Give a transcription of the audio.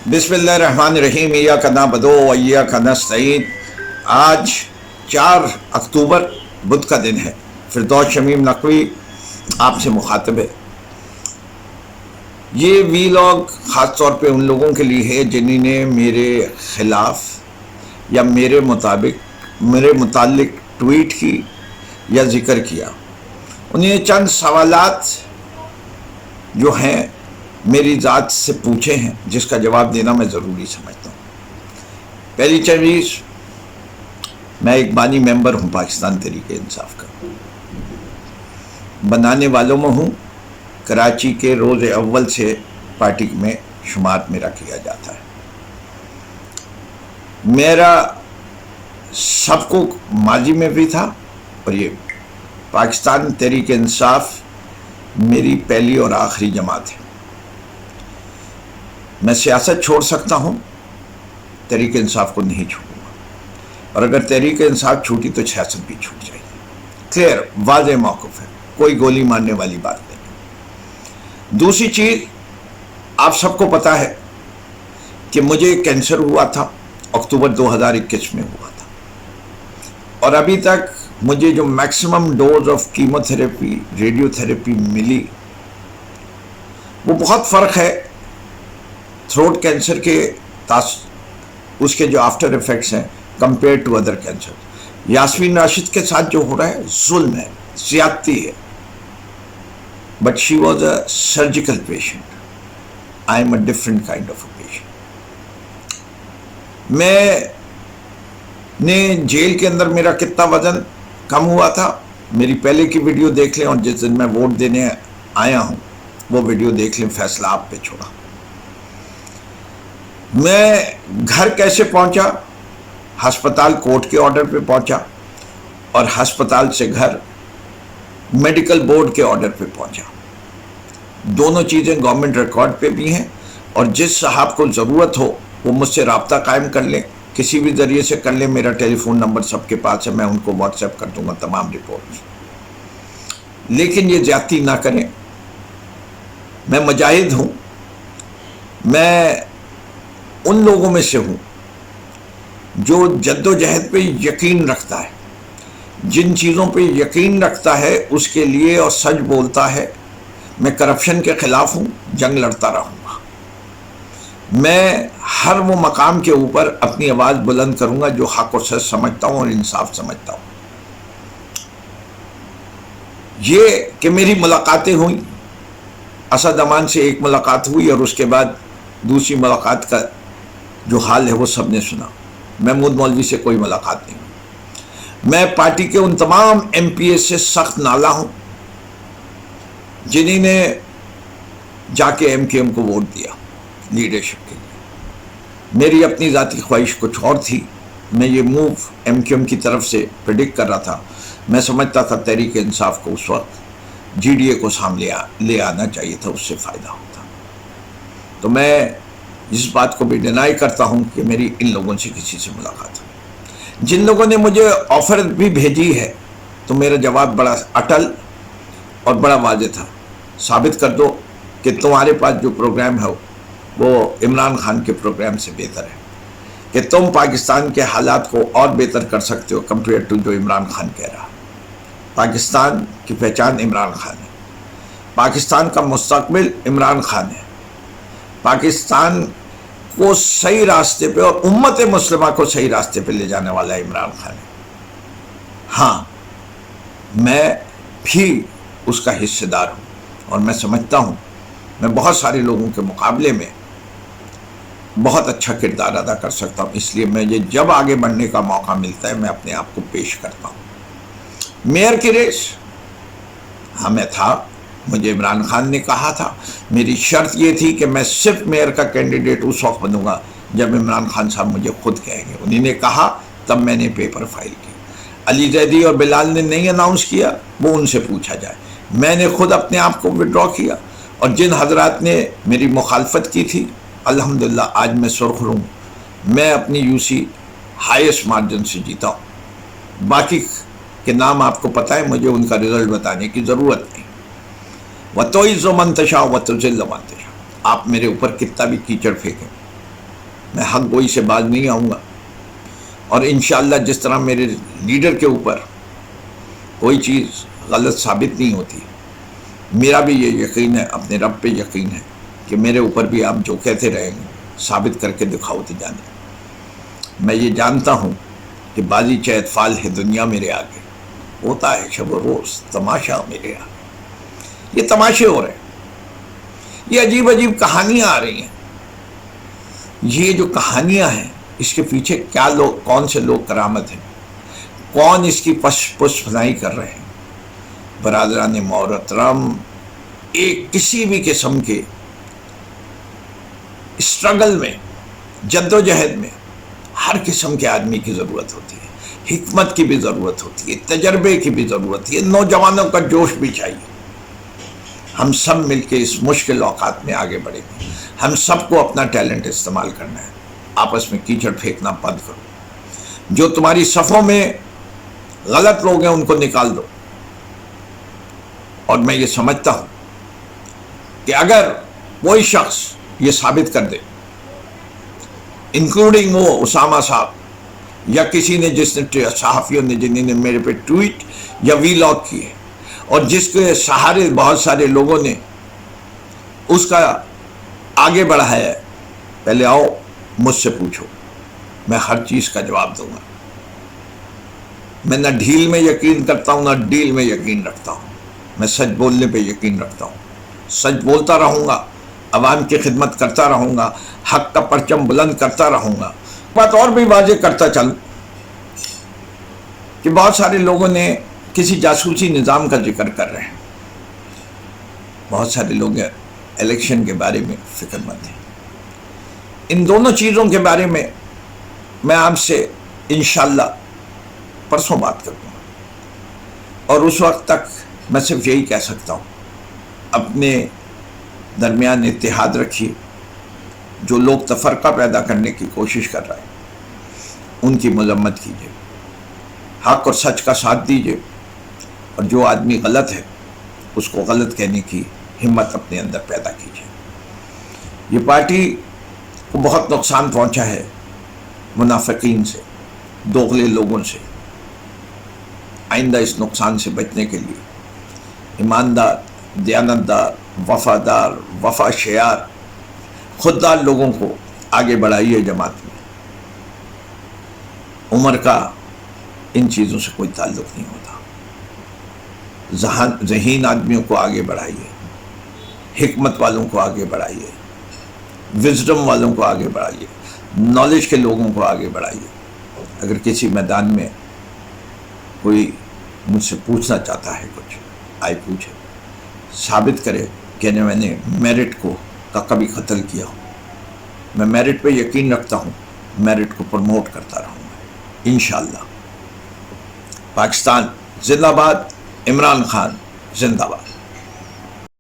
بسم اللہ الرحمن الرحیم ایاک نعبد و ایاک نستعین۔ آج 4 اکتوبر بدھ کا دن ہے۔ فردوس شمیم نقوی آپ سے مخاطب ہے۔ یہ ویلاگ خاص طور پہ ان لوگوں کے لیے ہے جنہوں نے میرے خلاف یا میرے متعلق ٹویٹ کی یا ذکر کیا۔ انہیں چند سوالات جو ہیں میری ذات سے پوچھے ہیں جس کا جواب دینا میں ضروری سمجھتا ہوں۔ پہلی چیز، میں ایک بانی ممبر ہوں پاکستان تحریک انصاف کا، بنانے والوں میں ہوں۔ کراچی کے روز اول سے پارٹی میں شمار میرا کیا جاتا ہے۔ میرا سب کو ماضی میں بھی تھا، اور یہ پاکستان تحریک انصاف میری پہلی اور آخری جماعت ہے۔ میں سیاست چھوڑ سکتا ہوں، تحریک انصاف کو نہیں چھوڑوں گا، اور اگر تحریک انصاف چھوٹی تو سیاست بھی چھوٹ جائے گی۔ کلیئر، واضح موقف ہے، کوئی گولی مارنے والی بات نہیں۔ دوسری چیز، آپ سب کو پتا ہے کہ مجھے کینسر ہوا تھا، اکتوبر 2021 میں ہوا تھا، اور ابھی تک مجھے جو maximum dose of chemotherapy, radiotherapy ملی، وہ بہت فرق ہے تھروٹ کینسر کے اس کے جو آفٹر ایفیکٹس ہیں compare to other cancer. Yasmin Rashid کے ساتھ جو ہو رہا ہے ظلم ہے، زیادتی ہے، but she was a surgical patient, I am a different kind of a patient. میں نے جیل کے اندر میرا کتنا وزن کم ہوا تھا، میری پہلے کی ویڈیو دیکھ لیں، اور جس دن میں ووٹ دینے آیا ہوں وہ ویڈیو دیکھ لیں، فیصلہ آپ پہ چھوڑا۔ میں گھر کیسے پہنچا؟ ہسپتال کورٹ کے آرڈر پہ پہنچا، اور ہسپتال سے گھر میڈیکل بورڈ کے آرڈر پہ پہنچا۔ دونوں چیزیں گورنمنٹ ریکارڈ پہ بھی ہیں، اور جس صاحب کو ضرورت ہو وہ مجھ سے رابطہ قائم کر لیں، کسی بھی ذریعے سے کر لیں۔ میرا ٹیلی فون نمبر سب کے پاس ہے، میں ان کو واٹس ایپ کر دوں گا تمام رپورٹس۔ لیکن یہ زیادتی نہ کریں۔ میں مجاہد ہوں، میں ان لوگوں میں سے ہوں جو جد و جہد پہ یقین رکھتا ہے، جن چیزوں پہ یقین رکھتا ہے اس کے لیے اور سچ بولتا ہے۔ میں کرپشن کے خلاف ہوں، جنگ لڑتا رہوں گا۔ میں ہر وہ مقام کے اوپر اپنی آواز بلند کروں گا جو حق و سچ سمجھتا ہوں اور انصاف سمجھتا ہوں۔ یہ کہ میری ملاقاتیں ہوئیں، اسد امان سے ایک ملاقات ہوئی، اور اس کے بعد دوسری ملاقات کا جو حال ہے وہ سب نے سنا۔ محمود مولوی سے کوئی ملاقات نہیں ہوئی۔ میں پارٹی کے ان تمام ایم پی اے سے سخت نالاں ہوں جنہوں نے جا کے ایم کیو ایم کو ووٹ دیا لیڈرشپ کے لیے۔ میری اپنی ذاتی خواہش کچھ اور تھی۔ میں یہ موو ایم کیو ایم کی طرف سے پریڈکٹ کر رہا تھا۔ میں سمجھتا تھا تحریک انصاف کو اس وقت جی ڈی اے کو سامنے لے آنا چاہیے تھا، اس سے فائدہ ہوتا۔ تو میں اس بات کو بھی ڈینائی کرتا ہوں کہ میری ان لوگوں سے کسی سے ملاقات ہوئی۔ جن لوگوں نے مجھے آفر بھی بھیجی ہے تو میرا جواب بڑا اٹل اور بڑا واضح تھا، ثابت کر دو کہ تمہارے پاس جو پروگرام ہے وہ عمران خان کے پروگرام سے بہتر ہے، کہ تم پاکستان کے حالات کو اور بہتر کر سکتے ہو کمپیئر ٹو جو عمران خان کہہ رہا۔ پاکستان کی پہچان عمران خان ہے، پاکستان کا مستقبل عمران خان ہے، پاکستان کو صحیح راستے پہ اور امت مسلمہ کو صحیح راستے پہ لے جانے والا عمران خان ہے۔ ہاں، میں بھی اس کا حصے دار ہوں، اور میں سمجھتا ہوں میں بہت سارے لوگوں کے مقابلے میں بہت اچھا کردار ادا کر سکتا ہوں، اس لیے مجھے جب آگے بڑھنے کا موقع ملتا ہے میں اپنے آپ کو پیش کرتا ہوں۔ میئر کی ریس، ہاں میں تھا، مجھے عمران خان نے کہا تھا، میری شرط یہ تھی کہ میں صرف میئر کا کینڈیڈیٹ اس وقت بنوں گا جب عمران خان صاحب مجھے خود کہیں گے۔ انہوں نے کہا، تب میں نے پیپر فائل کیا۔ علی زیدی اور بلال نے نہیں اناؤنس کیا، وہ ان سے پوچھا جائے۔ میں نے خود اپنے آپ کو وڈرا کیا، اور جن حضرات نے میری مخالفت کی تھی، الحمدللہ آج میں سرخرو ہوں۔ میں اپنی یو سی ہائیسٹ مارجن سے جیتا ہوں۔ باقی کے نام آپ کو پتہ ہے، مجھے ان کا رزلٹ بتانے کی ضرورت نہیں۔ وَتُعِزُّ مَن تَشَاءُ وَتُذِلُّ مَن تَشَاءُ، آپ میرے اوپر کتنا بھی کیچڑ پھینکیں، میں حق گوئی سے باز نہیں آؤں گا، اور انشاءاللہ جس طرح میرے لیڈر کے اوپر کوئی چیز غلط ثابت نہیں ہوتی، میرا بھی یہ یقین ہے، اپنے رب پہ یقین ہے کہ میرے اوپر بھی آپ جو کہتے رہیں گے ثابت کر کے دکھاؤتے جانے۔ میں یہ جانتا ہوں کہ بازی چہ اطفال ہے دنیا میرے آگے، ہوتا ہے شب و روز تماشا میرے آگے۔ یہ تماشے ہو رہے ہیں، یہ عجیب عجیب کہانیاں آ رہی ہیں۔ یہ جو کہانیاں ہیں اس کے پیچھے کیا لوگ، کون سے لوگ کرامت ہیں، کون اس کی پشت پناہی کر رہے ہیں؟ برادران محترم، ایک کسی بھی قسم کے اسٹرگل میں، جد و جہد میں ہر قسم کے آدمی کی ضرورت ہوتی ہے، حکمت کی بھی ضرورت ہوتی ہے، تجربے کی بھی ضرورت ہوتی ہے، نوجوانوں کا جوش بھی چاہیے۔ ہم سب مل کے اس مشکل اوقات میں آگے بڑھیں گے۔ ہم سب کو اپنا ٹیلنٹ استعمال کرنا ہے، آپس میں کیچڑ پھینکنا بند کرو۔ جو تمہاری صفوں میں غلط لوگ ہیں ان کو نکال دو، اور میں یہ سمجھتا ہوں کہ اگر کوئی شخص یہ ثابت کر دے، انکلوڈنگ وہ اسامہ صاحب یا کسی نے، جس نے صحافیوں نے جنہوں نے میرے پہ ٹویٹ یا ویلاگ کیے، اور جس کے سہارے بہت سارے لوگوں نے اس کا آگے بڑھایا ہے، پہلے آؤ مجھ سے پوچھو، میں ہر چیز کا جواب دوں گا۔ میں نہ ڈھیل میں یقین کرتا ہوں نہ ڈیل میں یقین رکھتا ہوں، میں سچ بولنے پہ یقین رکھتا ہوں، سچ بولتا رہوں گا، عوام کی خدمت کرتا رہوں گا، حق کا پرچم بلند کرتا رہوں گا۔ بات اور بھی واضح کرتا چلوں کہ بہت سارے لوگوں نے کسی جاسوسی نظام کا ذکر کر رہے ہیں، بہت سارے لوگ الیکشن کے بارے میں فکر مند ہیں۔ ان دونوں چیزوں کے بارے میں میں آپ سے انشاءاللہ پرسوں بات کروں گا، اور اس وقت تک میں صرف یہی کہہ سکتا ہوں، اپنے درمیان اتحاد رکھیے۔ جو لوگ تفرقہ پیدا کرنے کی کوشش کر رہے ہیں ان کی مذمت کیجیے، حق اور سچ کا ساتھ دیجیے، اور جو آدمی غلط ہے اس کو غلط کہنے کی ہمت اپنے اندر پیدا کیجیے۔ یہ پارٹی کو بہت نقصان پہنچا ہے منافقین سے، دوغلے لوگوں سے۔ آئندہ اس نقصان سے بچنے کے لیے ایماندار، دیانتدار، وفادار، وفا شیار، خوددار لوگوں کو آگے بڑھائیے جماعت میں۔ عمر کا ان چیزوں سے کوئی تعلق نہیں ہوتا۔ ذہین آدمیوں کو آگے بڑھائیے، حکمت والوں کو آگے بڑھائیے، وزڈم والوں کو آگے بڑھائیے، نالج کے لوگوں کو آگے بڑھائیے۔ اگر کسی میدان میں کوئی مجھ سے پوچھنا چاہتا ہے کچھ، آئے پوچھے، ثابت کرے کہ میں نے میرٹ کو کبھی قتل کیا ہو۔ میں میرٹ پہ یقین رکھتا ہوں، میرٹ کو پروموٹ کرتا رہوں گا انشاءاللہ۔ پاکستان زندہ باد، عمران خان زندہ باد۔